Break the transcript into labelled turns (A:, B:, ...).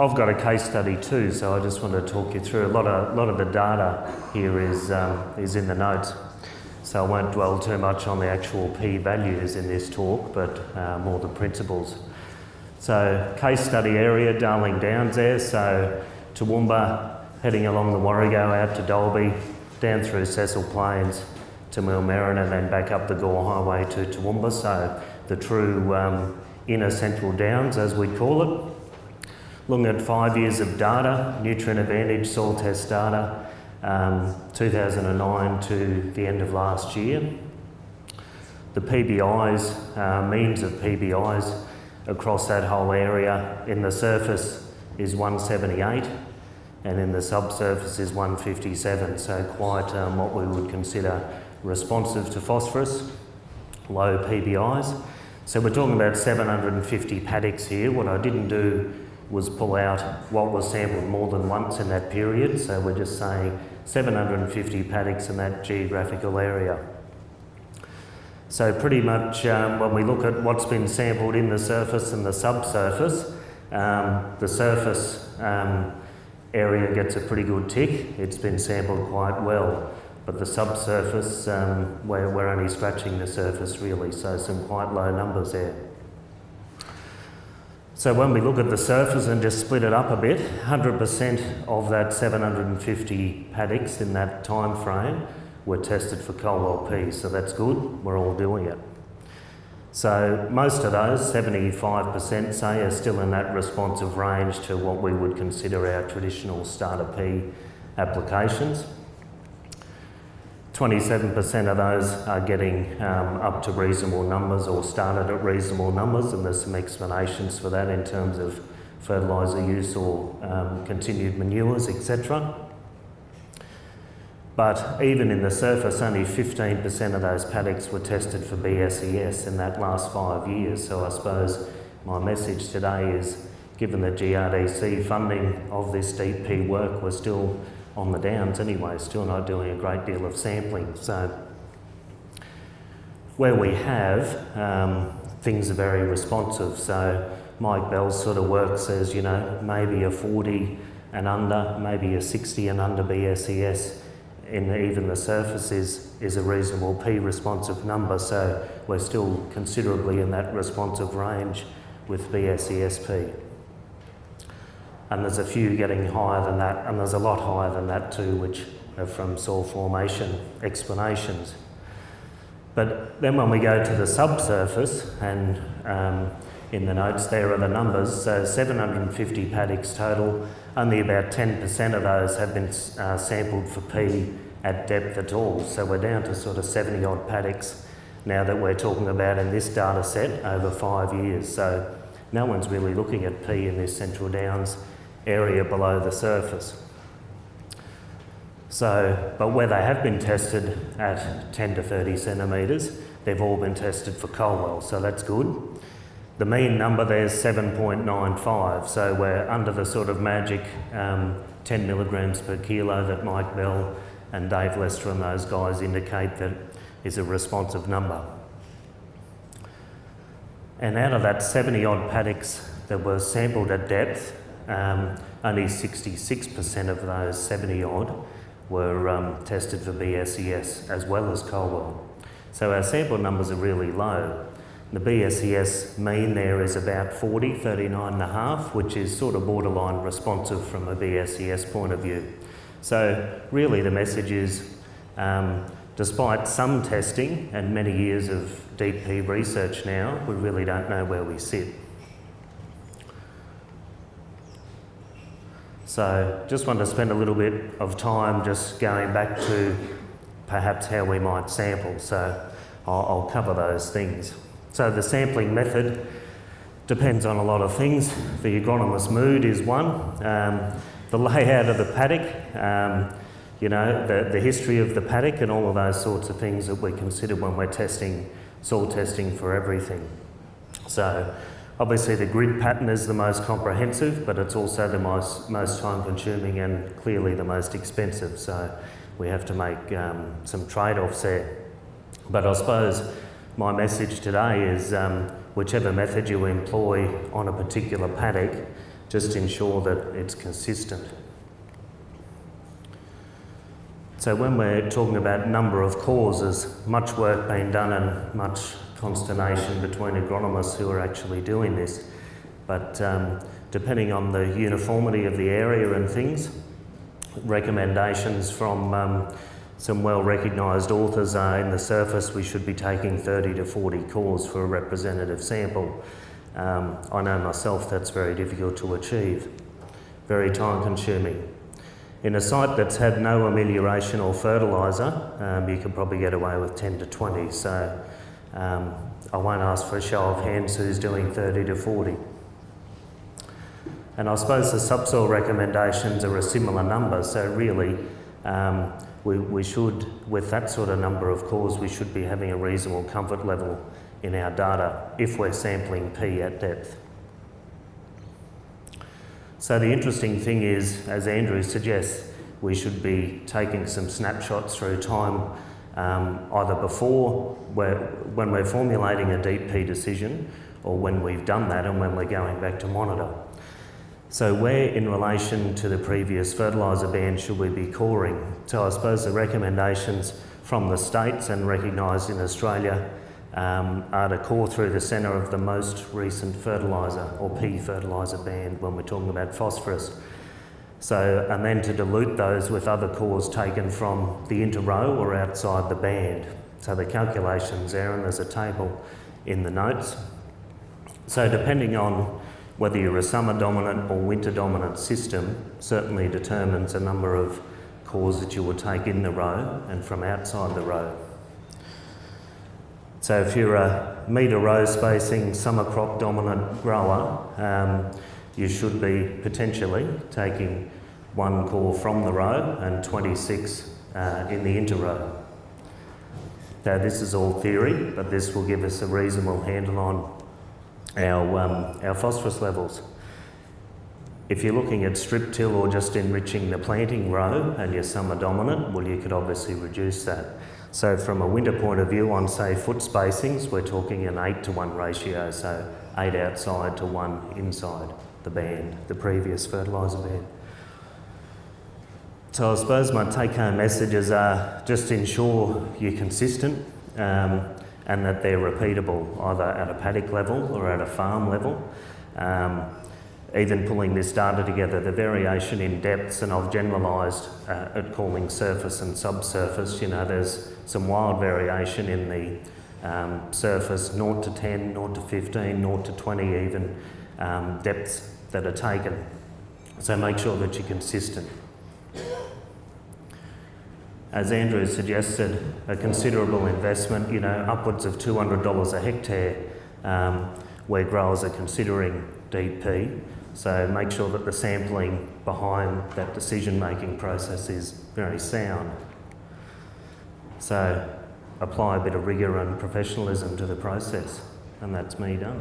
A: I've got a case study too, so I just want to talk you through. A lot of the data here is in the notes, so I won't dwell too much on the actual p-values in this talk, but more the principles. So case study area, Darling Downs there, so Toowoomba, heading along the Warrego out to Dalby, down through Cecil Plains to Millmerran, and then back up the Gore Highway to Toowoomba, so the true inner central downs as we call it. Looking at 5 years of data, nutrient advantage soil test data, 2009 to the end of last year. The PBIs, means of PBIs across that whole area in the surface is 178 and in the subsurface is 157, so quite what we would consider responsive to phosphorus, low PBIs. So we're talking about 750 paddocks here. What I didn't do was pull out what was sampled more than once in that period, so we're just saying 750 paddocks in that geographical area. So pretty much when we look at what's been sampled in the surface and the subsurface, the surface area gets a pretty good tick. It's been sampled quite well, but the subsurface, we're only scratching the surface really, so some quite low numbers there. So when we look at the surface and just split it up a bit, 100% of that 750 paddocks in that time frame were tested for Colwell P, so that's good, we're all doing it. So most of those, 75% say, are still in that responsive range to what we would consider our traditional starter P applications. 27% of those are getting up to reasonable numbers or started at reasonable numbers, and there's some explanations for that in terms of fertiliser use or continued manures, etc. But even in the surface, only 15% of those paddocks were tested for BSES in that last 5 years. So I suppose my message today is, given the GRDC funding of this deep P work, we're still on the downs anyway, still not doing a great deal of sampling. So where we have, things are very responsive. So Mike Bell's sort of work says, you know, maybe a 40 and under, maybe a 60 and under BSES in even the surface is a reasonable P responsive number. So we're still considerably in that responsive range with BSES P. And there's a few getting higher than that, and there's a lot higher than that too, which are from soil formation explanations. But then when we go to the subsurface, and in the notes there are the numbers, so 750 paddocks total, only about 10% of those have been sampled for P at depth at all. So we're down to sort of 70 odd paddocks now that we're talking about in this data set over 5 years. So no one's really looking at P in this Central Downs area below the surface. So, but where they have been tested at 10 to 30 centimetres, they've all been tested for Colwell, so that's good. The mean number there is 7.95, so we're under the sort of magic 10 milligrams per kilo that Mike Bell and Dave Lester and those guys indicate that is a responsive number. And out of that 70 odd paddocks that were sampled at depth, only 66% of those 70 odd were tested for BSES as well as Colwell. So our sample numbers are really low. The BSES mean there is about 40, 39.5, which is sort of borderline responsive from a BSES point of view. So really the message is, despite some testing and many years of deep P research now, we really don't know where we sit. So just want to spend a little bit of time just going back to perhaps how we might sample. So I'll cover those things. So the sampling method depends on a lot of things. The agronomist's mood is one. The layout of the paddock, you know, the history of the paddock and all of those sorts of things that we consider when we're testing, soil testing for everything. So obviously the grid pattern is the most comprehensive, but it's also the most time consuming and clearly the most expensive. So we have to make some trade-offs there. But I suppose my message today is whichever method you employ on a particular paddock, just ensure that it's consistent. So when we're talking about number of cores, there's much work being done and much consternation between agronomists who are actually doing this. But depending on the uniformity of the area and things, recommendations from some well-recognised authors are in the surface we should be taking 30 to 40 cores for a representative sample. I know myself that's very difficult to achieve, very time-consuming. In a site that's had no amelioration or fertiliser, you could probably get away with 10 to 20, so I won't ask for a show of hands who's doing 30 to 40. And I suppose the subsoil recommendations are a similar number, so really we should, with that sort of number of cores, we should be having a reasonable comfort level in our data if we're sampling P at depth. So the interesting thing is, as Andrew suggests, we should be taking some snapshots through time, either before, when we're formulating a deep P decision, or when we've done that and when we're going back to monitor. So where in relation to the previous fertiliser ban should we be coring? So I suppose the recommendations from the states and recognised in Australia are to core through the centre of the most recent fertiliser or P fertiliser band when we're talking about phosphorus. So, and then to dilute those with other cores taken from the inter-row or outside the band. So the calculations there, and there's a table in the notes. So depending on whether you're a summer dominant or winter dominant system, certainly determines a number of cores that you will take in the row and from outside the row. So if you're a metre row spacing summer crop dominant grower, you should be potentially taking 1 core from the row and 26 in the inter-row. Now this is all theory, but this will give us a reasonable handle on our phosphorus levels. If you're looking at strip till or just enriching the planting row and you're summer dominant, well, you could obviously reduce that. So from a winter point of view on, say, foot spacings, we're talking an 8-to-1 ratio, so 8 outside to 1 inside the band, the previous fertiliser band. So I suppose my take-home messages are just ensure you're consistent and that they're repeatable, either at a paddock level or at a farm level. Even pulling this data together, the variation in depths, and I've generalised at calling surface and subsurface. You know, there's some wild variation in the surface, 0 to 10, 0 to 15, 0 to 20 even, depths that are taken. So make sure that you're consistent. As Andrew suggested, a considerable investment, you know, upwards of $200 a hectare, where growers are considering deep P. So make sure that the sampling behind that decision-making process is very sound. So apply a bit of rigour and professionalism to the process, and that's me done.